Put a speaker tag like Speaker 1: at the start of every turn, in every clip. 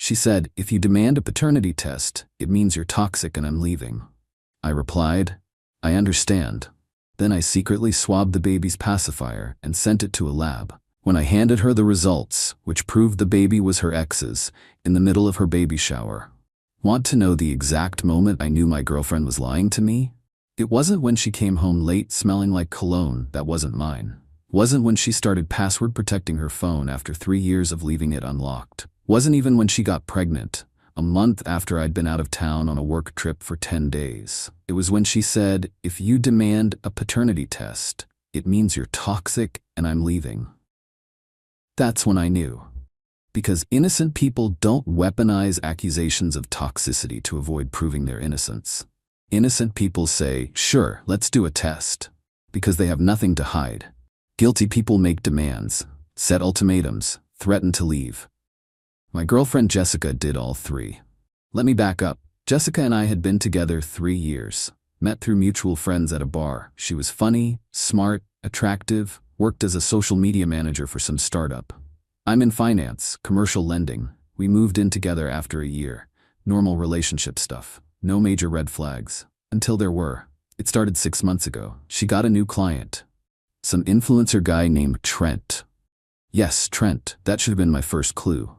Speaker 1: She said, "If you demand a paternity test, it means you're toxic and I'm leaving." I replied, "I understand." Then I secretly swabbed the baby's pacifier and sent it to a lab. When I handed her the results, which proved the baby was her ex's, in the middle of her baby shower. Want to know the exact moment I knew my girlfriend was lying to me? It wasn't when she came home late smelling like cologne that wasn't mine. Wasn't when she started password protecting her phone after 3 years of leaving it unlocked. Wasn't even when she got pregnant, a month after I'd been out of town on a work trip for 10 days. It was when she said, "If you demand a paternity test, it means you're toxic and I'm leaving." That's when I knew. Because innocent people don't weaponize accusations of toxicity to avoid proving their innocence. Innocent people say, "Sure, let's do a test," because they have nothing to hide. Guilty people make demands, set ultimatums, threaten to leave. My girlfriend Jessica did all three. Let me back up. Jessica and I had been together 3 years, met through mutual friends at a bar. She was funny, smart, attractive, worked as a social media manager for some startup. I'm in finance, commercial lending. We moved in together after a year. Normal relationship stuff. No major red flags. Until there were. It started 6 months ago. She got a new client. Some influencer guy named Trent. Yes, Trent. That should have been my first clue.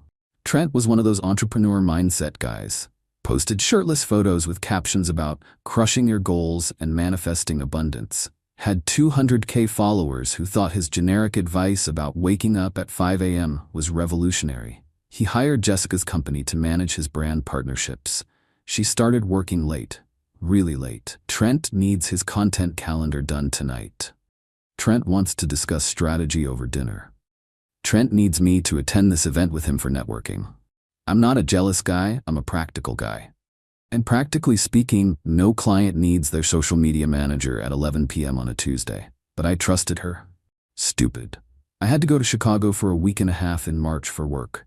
Speaker 1: Trent was one of those entrepreneur mindset guys. Posted shirtless photos with captions about crushing your goals and manifesting abundance. Had 200K followers who thought his generic advice about waking up at 5 a.m. was revolutionary. He hired Jessica's company to manage his brand partnerships. She started working late. Really late. Trent needs his content calendar done tonight. Trent wants to discuss strategy over dinner. Trent needs me to attend this event with him for networking. I'm not a jealous guy, I'm a practical guy. And practically speaking, no client needs their social media manager at 11 p.m. on a Tuesday. But I trusted her. Stupid. I had to go to Chicago for a week and a half in March for work.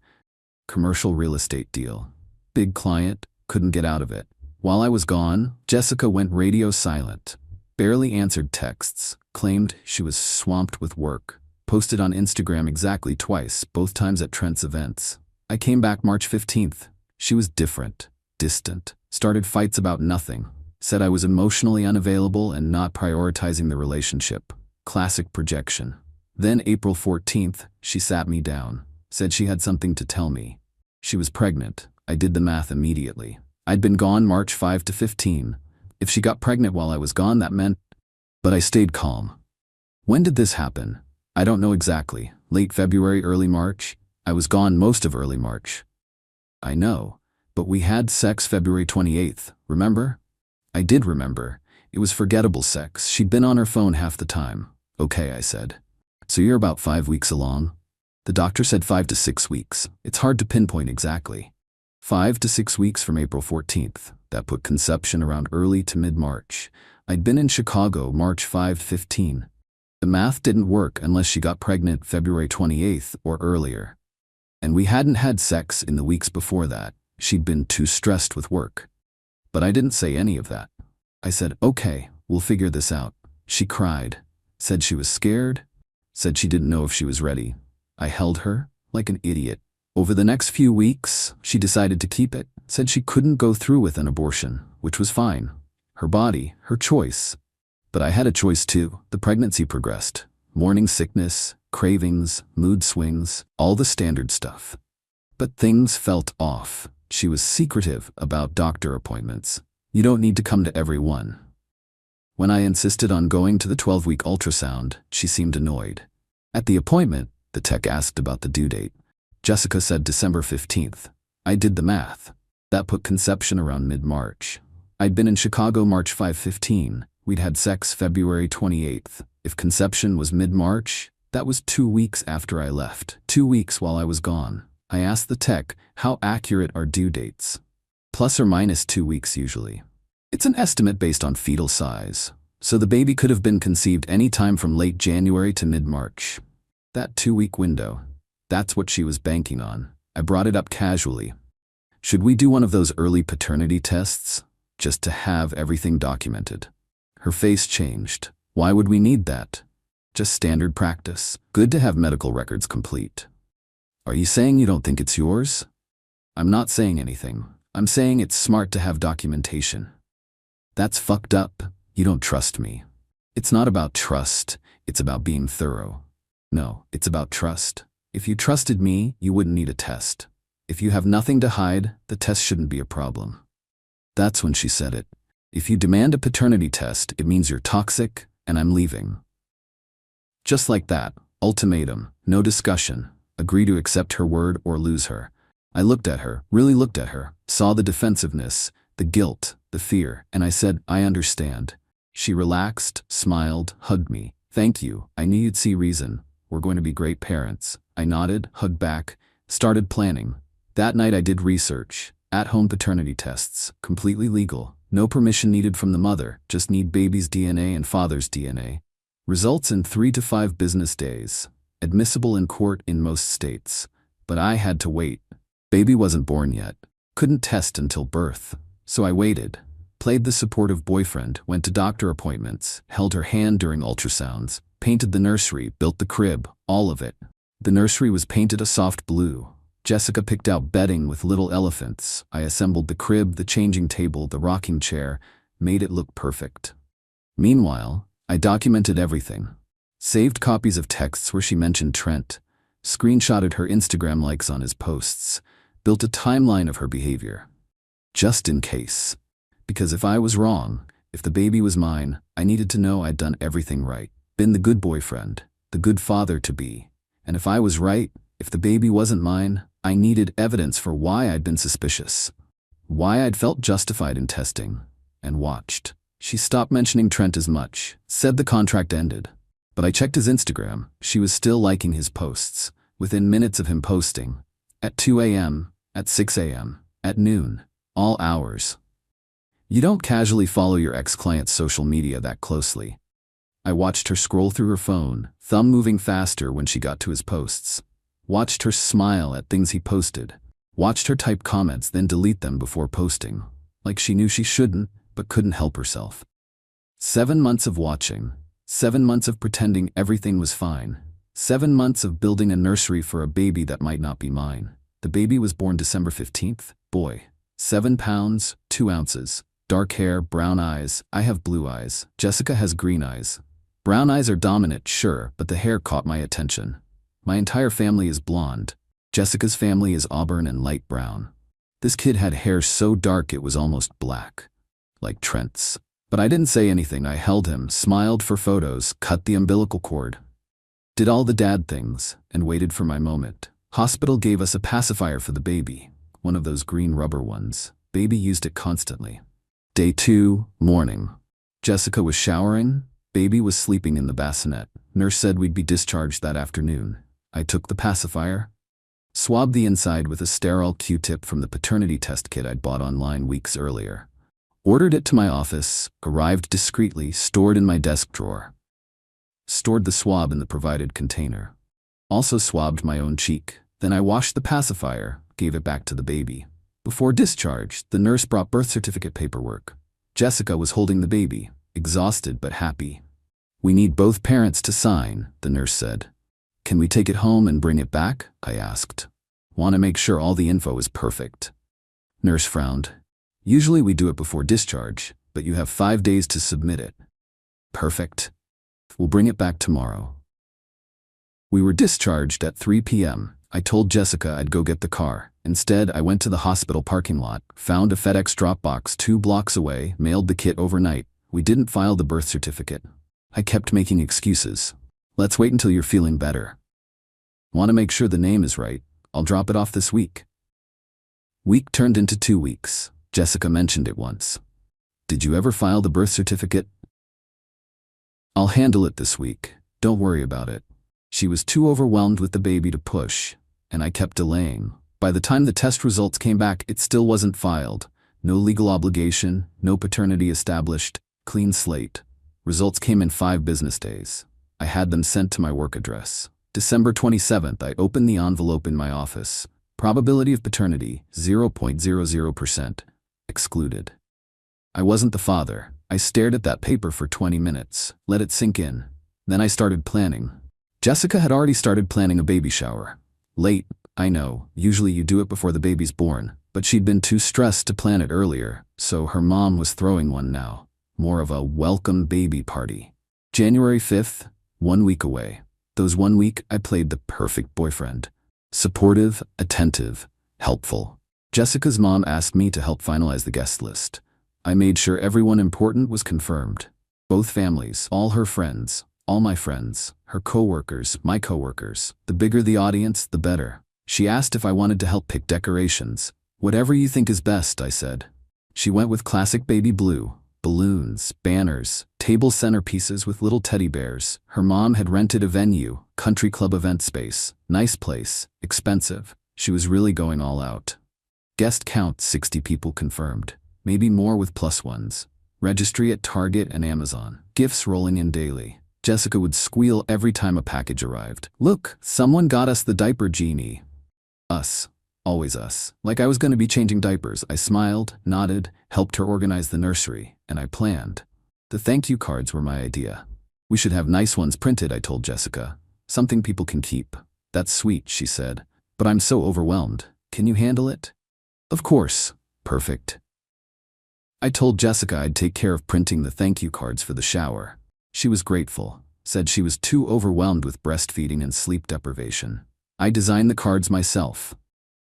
Speaker 1: Commercial real estate deal. Big client, couldn't get out of it. While I was gone, Jessica went radio silent. Barely answered texts, claimed she was swamped with work. Posted on Instagram exactly twice, both times at Trent's events. I came back March 15th. She was different, distant, started fights about nothing, said I was emotionally unavailable and not prioritizing the relationship. Classic projection. Then April 14th, she sat me down, said she had something to tell me. She was pregnant. I did the math immediately. I'd been gone March 5 to 15. If she got pregnant while I was gone, that meant... But I stayed calm. When did this happen? I don't know exactly. Late February, early March? I was gone most of early March. I know, but we had sex February 28th, remember? I did remember. It was forgettable sex. She'd been on her phone half the time. Okay, I said. So you're about 5 weeks along? The doctor said 5 to 6 weeks. It's hard to pinpoint exactly. 5 to 6 weeks from April 14th. That put conception around early to mid-March. I'd been in Chicago March 5 to 15. The math didn't work unless she got pregnant February 28th or earlier. And we hadn't had sex in the weeks before that. She'd been too stressed with work. But I didn't say any of that. I said, "Okay, we'll figure this out." She cried, said she was scared, said she didn't know if she was ready. I held her like an idiot. Over the next few weeks, she decided to keep it, said she couldn't go through with an abortion, which was fine. Her body, her choice. But I had a choice too. The pregnancy progressed. Morning sickness, cravings, mood swings, all the standard stuff. But things felt off. She was secretive about doctor appointments. You don't need to come to every one. When I insisted on going to the 12-week ultrasound, she seemed annoyed. At the appointment, the tech asked about the due date. Jessica said December 15th. I did the math. That put conception around mid-March. I'd been in Chicago March 5-15. We'd had sex February 28th. If conception was mid-March, that was 2 weeks after I left. 2 weeks while I was gone. I asked the tech, how accurate are due dates? Plus or minus 2 weeks usually. It's an estimate based on fetal size. So the baby could have been conceived any time from late January to mid-March. That 2-week window. That's what she was banking on. I brought it up casually. Should we do one of those early paternity tests? Just to have everything documented. Her face changed. Why would we need that? Just standard practice. Good to have medical records complete. Are you saying you don't think it's yours? I'm not saying anything. I'm saying it's smart to have documentation. That's fucked up. You don't trust me. It's not about trust. It's about being thorough. No, it's about trust. If you trusted me, you wouldn't need a test. If you have nothing to hide, the test shouldn't be a problem. That's when she said it. If you demand a paternity test, it means you're toxic, and I'm leaving. Just like that. Ultimatum. No discussion. Agree to accept her word or lose her. I looked at her, really looked at her, saw the defensiveness, the guilt, the fear, and I said, I understand. She relaxed, smiled, hugged me. Thank you. I knew you'd see reason. We're going to be great parents. I nodded, hugged back, started planning. That night I did research. At-home paternity tests. Completely legal. No permission needed from the mother. Just need baby's DNA and father's DNA. Results in 3 to 5 business days. Admissible in court in most states. But I had to wait. Baby wasn't born yet. Couldn't test until birth. So I waited. Played the supportive boyfriend, went to doctor appointments, held her hand during ultrasounds, painted the nursery, built the crib, all of it. The nursery was painted a soft blue. Jessica picked out bedding with little elephants. I assembled the crib, the changing table, the rocking chair, made it look perfect. Meanwhile, I documented everything. Saved copies of texts where she mentioned Trent, screenshotted her Instagram likes on his posts, built a timeline of her behavior. Just in case. Because if I was wrong, if the baby was mine, I needed to know I'd done everything right, been the good boyfriend, the good father-to-be. And if I was right, if the baby wasn't mine, I needed evidence for why I'd been suspicious, why I'd felt justified in testing, and watched. She stopped mentioning Trent as much, said the contract ended. But I checked his Instagram. She was still liking his posts, within minutes of him posting. At 2 a.m., at 6 a.m., at noon, all hours. You don't casually follow your ex-client's social media that closely. I watched her scroll through her phone, thumb moving faster when she got to his posts. Watched her smile at things he posted. Watched her type comments, then delete them before posting. Like she knew she shouldn't, but couldn't help herself. 7 months of watching. 7 months of pretending everything was fine. 7 months of building a nursery for a baby that might not be mine. The baby was born December 15th. Boy. 7 pounds, 2 ounces. Dark hair, brown eyes. I have blue eyes. Jessica has green eyes. Brown eyes are dominant, sure, but the hair caught my attention. My entire family is blonde. Jessica's family is auburn and light brown. This kid had hair so dark it was almost black. Like Trent's. But I didn't say anything. I held him, smiled for photos, cut the umbilical cord. Did all the dad things, and waited for my moment. Hospital gave us a pacifier for the baby. One of those green rubber ones. Baby used it constantly. Day 2, morning. Jessica was showering. Baby was sleeping in the bassinet. Nurse said we'd be discharged that afternoon. I took the pacifier, swabbed the inside with a sterile Q-tip from the paternity test kit I'd bought online weeks earlier. Ordered it to my office, arrived discreetly, stored in my desk drawer. Stored the swab in the provided container. Also swabbed my own cheek. Then I washed the pacifier, gave it back to the baby. Before discharge, the nurse brought birth certificate paperwork. Jessica was holding the baby, exhausted but happy. We need both parents to sign, the nurse said. Can we take it home and bring it back? I asked. Want to make sure all the info is perfect. Nurse frowned. Usually we do it before discharge, but you have 5 days to submit it. Perfect. We'll bring it back tomorrow. We were discharged at 3 p.m. I told Jessica I'd go get the car. Instead, I went to the hospital parking lot, found a FedEx drop box 2 blocks away, mailed the kit overnight. We didn't file the birth certificate. I kept making excuses. Let's wait until you're feeling better. Want to make sure the name is right. I'll drop it off this week. Week turned into 2 weeks. Jessica mentioned it once. Did you ever file the birth certificate? I'll handle it this week. Don't worry about it. She was too overwhelmed with the baby to push, and I kept delaying. By the time the test results came back, it still wasn't filed. No legal obligation, no paternity established, clean slate. Results came in 5 business days. I had them sent to my work address. December 27th, I opened the envelope in my office. Probability of paternity, 0.00%. Excluded. I wasn't the father. I stared at that paper for 20 minutes, let it sink in. Then I started planning. Jessica had already started planning a baby shower. Late, I know, usually you do it before the baby's born, but she'd been too stressed to plan it earlier, so her mom was throwing one now. More of a welcome baby party. January 5th, 1 week away. Those 1 week, I played the perfect boyfriend. Supportive, attentive, helpful. Jessica's mom asked me to help finalize the guest list. I made sure everyone important was confirmed. Both families, all her friends, all my friends, her coworkers, my coworkers. The bigger the audience, the better. She asked if I wanted to help pick decorations. Whatever you think is best, I said. She went with classic baby blue. Balloons, banners, table centerpieces with little teddy bears. Her mom had rented a venue, country club event space. Nice place, expensive. She was really going all out. Guest count 60 people confirmed. Maybe more with plus ones. Registry at Target and Amazon. Gifts rolling in daily. Jessica would squeal every time a package arrived. Look, someone got us the diaper genie. Us. Always us. Like I was going to be changing diapers. I smiled, nodded, helped her organize the nursery, and I planned. The thank you cards were my idea. We should have nice ones printed, I told Jessica. Something people can keep. That's sweet, she said. But I'm so overwhelmed. Can you handle it? Of course. Perfect. I told Jessica I'd take care of printing the thank you cards for the shower. She was grateful, said she was too overwhelmed with breastfeeding and sleep deprivation. I designed the cards myself.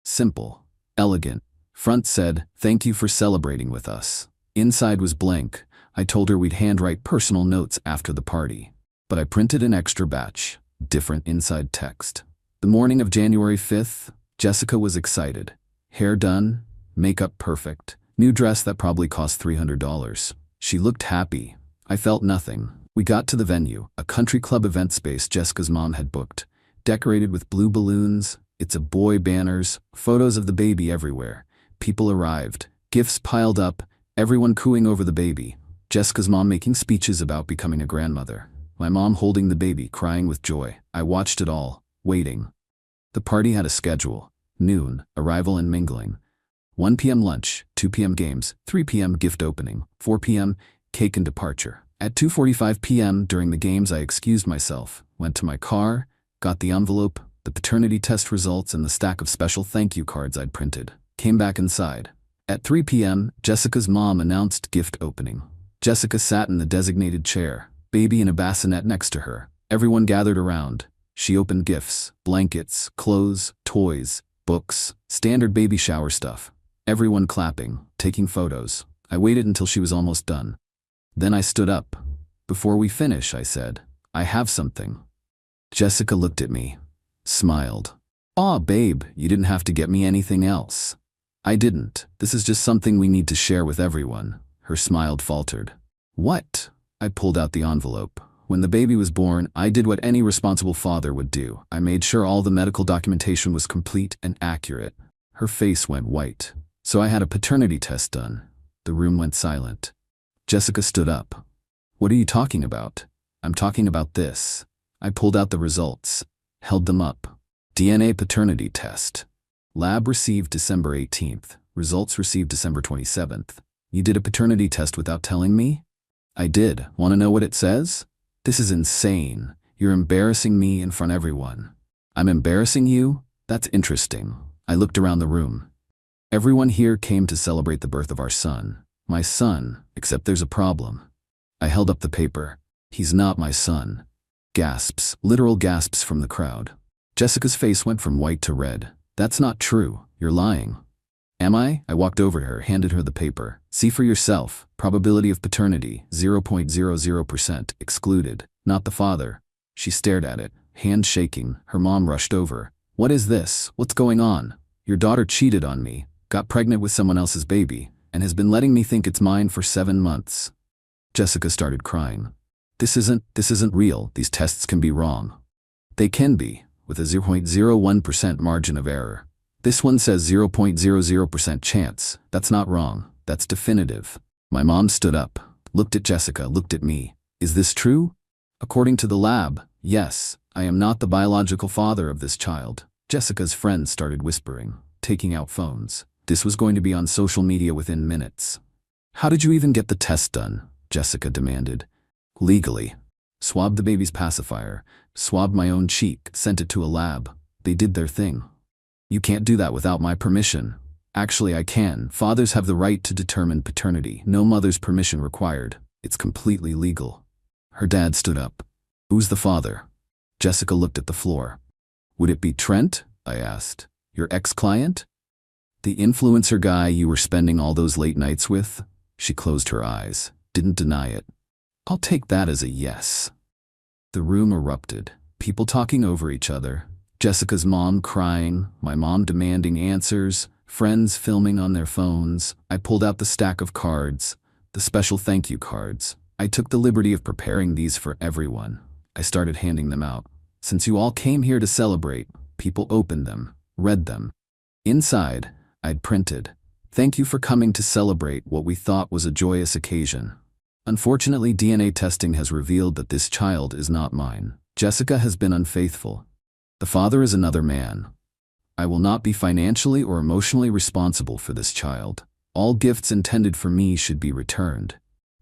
Speaker 1: Simple, elegant. Front said, "Thank you for celebrating with us." Inside was blank. I told her we'd handwrite personal notes after the party. But I printed an extra batch, different inside text. The morning of January 5th, Jessica was excited. Hair done, makeup perfect, new dress that probably cost $300. She looked happy. I felt nothing. We got to the venue, a country club event space Jessica's mom had booked, decorated with blue balloons, "It's a boy" banners, photos of the baby everywhere. People arrived, gifts piled up, everyone cooing over the baby. Jessica's mom making speeches about becoming a grandmother. My mom holding the baby, crying with joy. I watched it all, waiting. The party had a schedule. Noon, arrival and mingling. 1 p.m. lunch, 2 p.m. games, 3 p.m. gift opening, 4 p.m. cake and departure. At 2:45 p.m. during the games I excused myself, went to my car, got the envelope, the paternity test results and the stack of special thank you cards I'd printed. Came back inside. At 3 p.m., Jessica's mom announced gift opening. Jessica sat in the designated chair, baby in a bassinet next to her. Everyone gathered around. She opened gifts, blankets, clothes, toys, books, standard baby shower stuff. Everyone clapping, taking photos. I waited until she was almost done. Then I stood up. "Before we finish," I said, "I have something." Jessica looked at me, smiled. "Aw, babe, you didn't have to get me anything else." I didn't. "This is just something we need to share with everyone." Her smile faltered. "What?" I pulled out the envelope. When the baby was born, I did what any responsible father would do. I made sure all the medical documentation was complete and accurate. Her face went white. "So I had a paternity test done." The room went silent. Jessica stood up. "What are you talking about?" "I'm talking about this." I pulled out the results, held them up. DNA paternity test. Lab received December 18th. Results received December 27th. "You did a paternity test without telling me?" "I did. Want to know what it says?" "This is insane. You're embarrassing me in front of everyone." "I'm embarrassing you? That's interesting." I looked around the room. Everyone here came to celebrate the birth of our son. My son, except there's a problem. I held up the paper. "He's not my son." Gasps, literal gasps from the crowd. Jessica's face went from white to red. "That's not true. You're lying." "Am I?" I walked over to her, handed her the paper. "See for yourself. Probability of paternity, 0.00%, excluded. Not the father." She stared at it, hand shaking. Her mom rushed over. "What is this? What's going on? Your daughter cheated on me, got pregnant with someone else's baby, and has been letting me think it's mine for 7 months. Jessica started crying. This isn't real. These tests can be wrong." "They can be, with a 0.01% margin of error. This one says 0.00% chance. That's not wrong. That's definitive." My mom stood up, looked at Jessica, looked at me. "Is this true?" "According to the lab, yes. I am not the biological father of this child." Jessica's friends started whispering, taking out phones. This was going to be on social media within minutes. "How did you even get the test done?" Jessica demanded. "Legally. Swabbed the baby's pacifier, swabbed my own cheek, sent it to a lab. They did their thing." You can't do that without my permission. Actually, I can. Fathers have the right to determine paternity. No mother's permission required. It's completely legal. Her dad stood up. Who's the father? Jessica looked at the floor. Would it be Trent? I asked. Your ex-client? The influencer guy you were spending all those late nights with? She closed her eyes, didn't deny it. I'll take that as a yes. The room erupted, people talking over each other, Jessica's mom crying, my mom demanding answers, friends filming on their phones. I pulled out the stack of cards, the special thank you cards. I took the liberty of preparing these for everyone. I started handing them out. Since you all came here to celebrate, people opened them, read them. Inside, I'd printed, "Thank you for coming to celebrate what we thought was a joyous occasion. Unfortunately, DNA testing has revealed that this child is not mine. Jessica has been unfaithful. The father is another man. I will not be financially or emotionally responsible for this child. All gifts intended for me should be returned.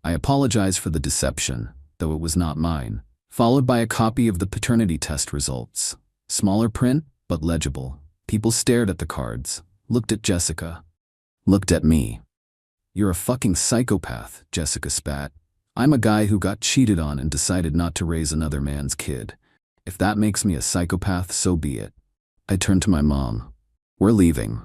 Speaker 1: I apologize for the deception, though it was not mine." Followed by a copy of the paternity test results. Smaller print, but legible. People stared at the cards, looked at Jessica, looked at me. "You're a fucking psychopath," Jessica spat. "I'm a guy who got cheated on and decided not to raise another man's kid. If that makes me a psychopath, so be it." I turned to my mom. "We're leaving."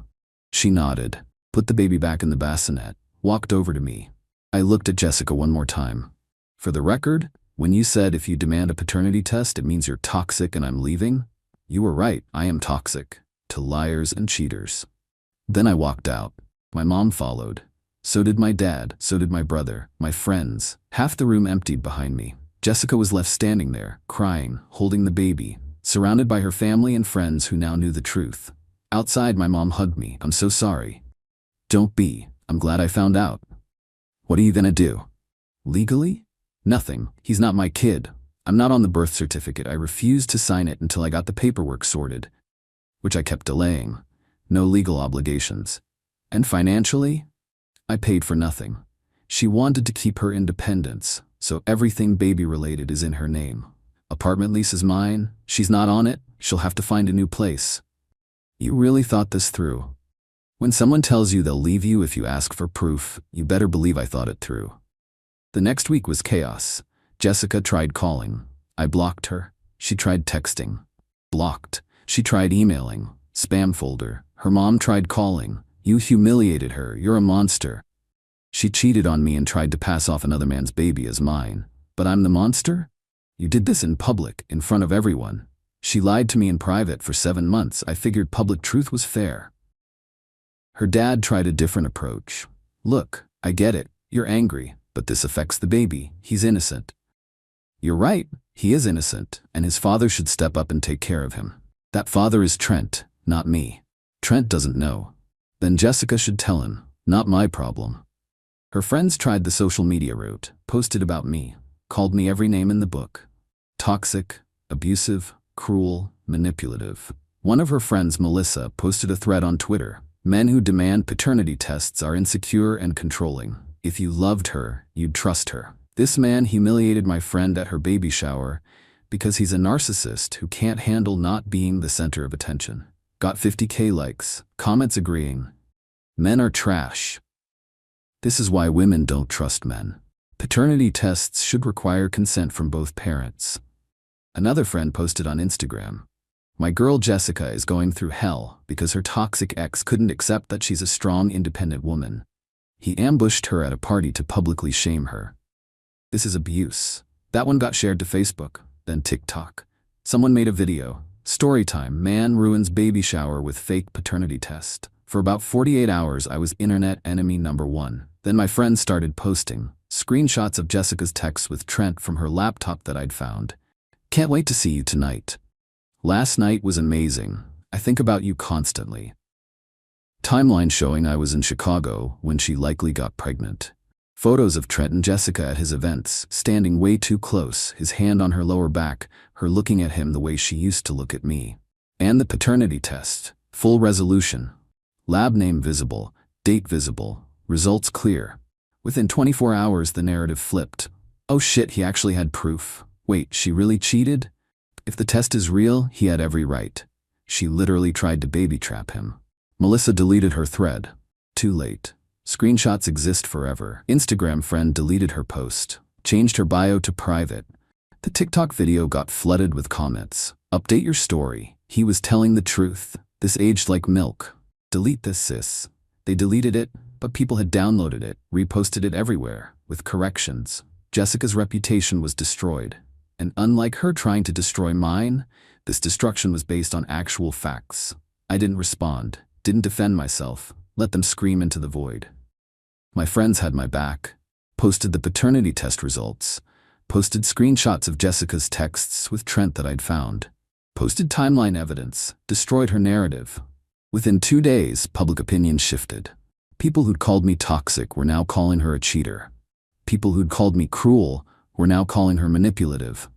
Speaker 1: She nodded, put the baby back in the bassinet, walked over to me. I looked at Jessica one more time. "For the record, when you said if you demand a paternity test, it means you're toxic and I'm leaving, you were right, I am toxic. To liars and cheaters." Then I walked out. My mom followed. So did my dad, so did my brother, my friends. Half the room emptied behind me. Jessica was left standing there, crying, holding the baby, surrounded by her family and friends who now knew the truth. Outside, my mom hugged me. "I'm so sorry." "Don't be. I'm glad I found out." "What are you gonna do?" "Legally? Nothing. He's not my kid. I'm not on the birth certificate. I refused to sign it until I got the paperwork sorted, which I kept delaying. No legal obligations. And financially, I paid for nothing. She wanted to keep her independence, so everything baby-related is in her name. Apartment lease is mine. She's not on it. She'll have to find a new place." You really thought this through. When someone tells you they'll leave you if you ask for proof, you better believe I thought it through. The next week was chaos. Jessica tried calling. I blocked her. She tried texting. Blocked. She tried emailing. Spam folder. Her mom tried calling. "You humiliated her. You're a monster." She cheated on me and tried to pass off another man's baby as mine. But I'm the monster? You did this in public, in front of everyone. She lied to me in private for 7 months. I figured public truth was fair. Her dad tried a different approach. "Look, I get it. You're angry, but this affects the baby. He's innocent." "You're right. He is innocent, and his father should step up and take care of him. That father is Trent, not me. Trent doesn't know. Then Jessica should tell him, not my problem." Her friends tried the social media route, posted about me, called me every name in the book. Toxic, abusive, cruel, manipulative. One of her friends, Melissa, posted a thread on Twitter. "Men who demand paternity tests are insecure and controlling. If you loved her, you'd trust her." This man humiliated my friend at her baby shower because he's a narcissist who can't handle not being the center of attention. Got 50K likes, comments agreeing. Men are trash. This is why women don't trust men. Paternity tests should require consent from both parents. Another friend posted on Instagram, "My girl Jessica is going through hell because her toxic ex couldn't accept that she's a strong, independent woman. He ambushed her at a party to publicly shame her." This is abuse. That one got shared to Facebook, then TikTok. Someone made a video. Storytime, man ruins baby shower with fake paternity test. For about 48 hours, I was internet enemy number 1. Then my friends started posting screenshots of Jessica's texts with Trent from her laptop that I'd found. "Can't wait to see you tonight. Last night was amazing. I think about you constantly." Timeline showing I was in Chicago when she likely got pregnant. Photos of Trent and Jessica at his events, standing way too close, his hand on her lower back, her looking at him the way she used to look at me. And the paternity test. Full resolution. Lab name visible, date visible, results clear. Within 24 hours the narrative flipped. Oh shit, he actually had proof. Wait, she really cheated? If the test is real, he had every right. She literally tried to baby trap him. Melissa deleted her thread. Too late. Screenshots exist forever. Instagram friend deleted her post. Changed her bio to private. The TikTok video got flooded with comments. Update your story. He was telling the truth. This aged like milk. Delete this, sis. They deleted it, but people had downloaded it, reposted it everywhere, with corrections. Jessica's reputation was destroyed. And unlike her trying to destroy mine, this destruction was based on actual facts. I didn't respond, didn't defend myself, let them scream into the void. My friends had my back. Posted the paternity test results. Posted screenshots of Jessica's texts with Trent that I'd found. Posted timeline evidence, destroyed her narrative. Within 2 days, public opinion shifted. People who'd called me toxic were now calling her a cheater. People who'd called me cruel were now calling her manipulative.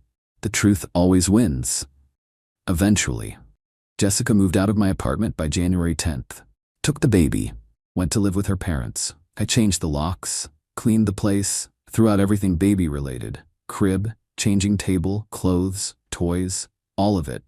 Speaker 1: The truth always wins. Eventually, Jessica moved out of my apartment by January 10th. Took the baby, went to live with her parents. I changed the locks, cleaned the place, threw out everything baby-related. Crib, changing table, clothes, toys, all of it.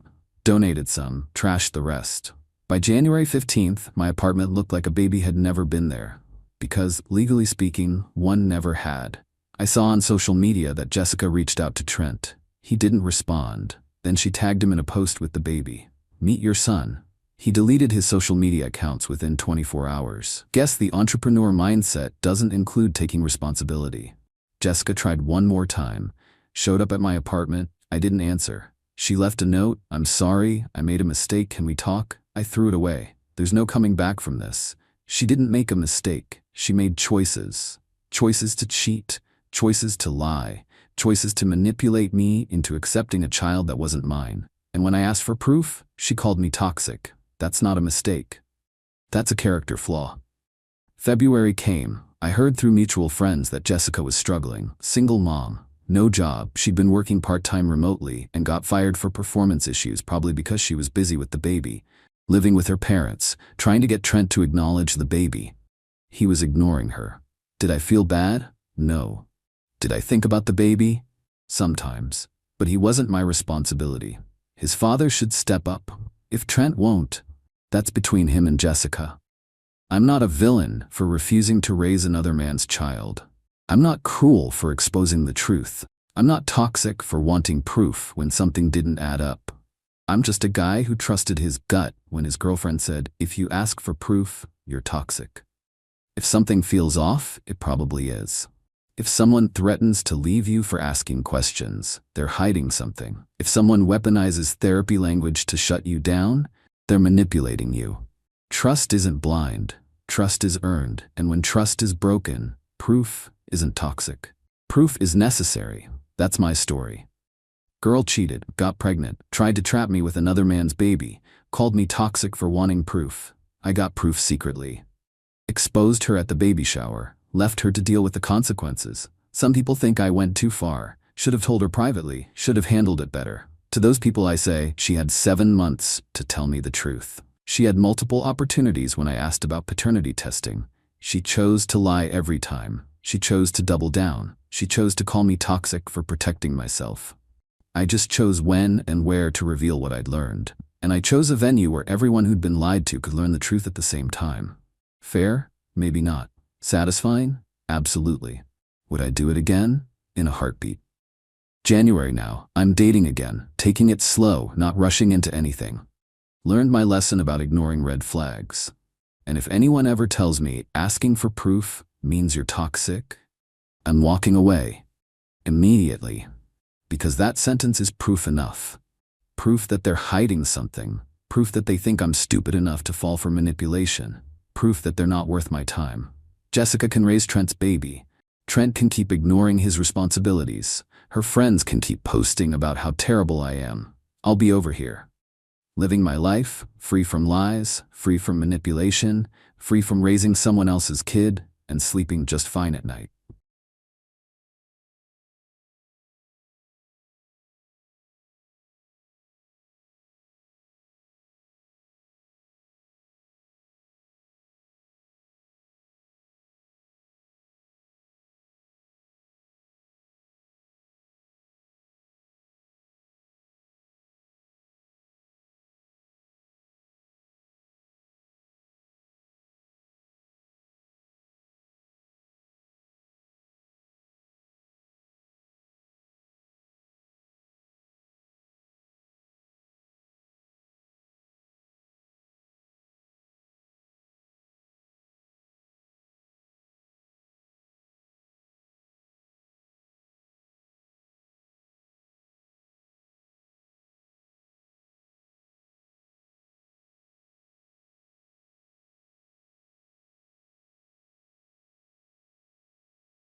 Speaker 1: Donated some, trashed the rest. By January 15th, my apartment looked like a baby had never been there. Because, legally speaking, one never had. I saw on social media that Jessica reached out to Trent. He didn't respond. Then she tagged him in a post with the baby. Meet your son. He deleted his social media accounts within 24 hours. Guess the entrepreneur mindset doesn't include taking responsibility. Jessica tried one more time. Showed up at my apartment. I didn't answer. She left a note. I'm sorry. I made a mistake. Can we talk? I threw it away. There's no coming back from this. She didn't make a mistake. She made choices. Choices to cheat. Choices to lie. Choices to manipulate me into accepting a child that wasn't mine. And when I asked for proof, she called me toxic. That's not a mistake. That's a character flaw. February came. I heard through mutual friends that Jessica was struggling. Single mom. No job. She'd been working part-time remotely and got fired for performance issues, probably because she was busy with the baby. Living with her parents, trying to get Trent to acknowledge the baby. He was ignoring her. Did I feel bad? No. Did I think about the baby? Sometimes. But he wasn't my responsibility. His father should step up. If Trent won't, that's between him and Jessica. I'm not a villain for refusing to raise another man's child. I'm not cruel for exposing the truth. I'm not toxic for wanting proof when something didn't add up. I'm just a guy who trusted his gut when his girlfriend said, if you ask for proof, you're toxic. If something feels off, it probably is. If someone threatens to leave you for asking questions, they're hiding something. If someone weaponizes therapy language to shut you down, they're manipulating you. Trust isn't blind. Trust is earned. And when trust is broken, proof isn't toxic. Proof is necessary. That's my story. Girl cheated, got pregnant, tried to trap me with another man's baby, called me toxic for wanting proof. I got proof secretly. Exposed her at the baby shower, left her to deal with the consequences. Some people think I went too far, should have told her privately, should have handled it better. To those people I say, she had 7 months to tell me the truth. She had multiple opportunities when I asked about paternity testing. She chose to lie every time. She chose to double down. She chose to call me toxic for protecting myself. I just chose when and where to reveal what I'd learned. And I chose a venue where everyone who'd been lied to could learn the truth at the same time. Fair? Maybe not. Satisfying? Absolutely. Would I do it again? In a heartbeat. January now. I'm dating again, taking it slow, not rushing into anything. Learned my lesson about ignoring red flags. And if anyone ever tells me asking for proof means you're toxic, I'm walking away. Immediately. Because that sentence is proof enough. Proof that they're hiding something. Proof that they think I'm stupid enough to fall for manipulation. Proof that they're not worth my time. Jessica can raise Trent's baby. Trent can keep ignoring his responsibilities. Her friends can keep posting about how terrible I am. I'll be over here. Living my life, free from lies, free from manipulation, free from raising someone else's kid, and sleeping just fine at night.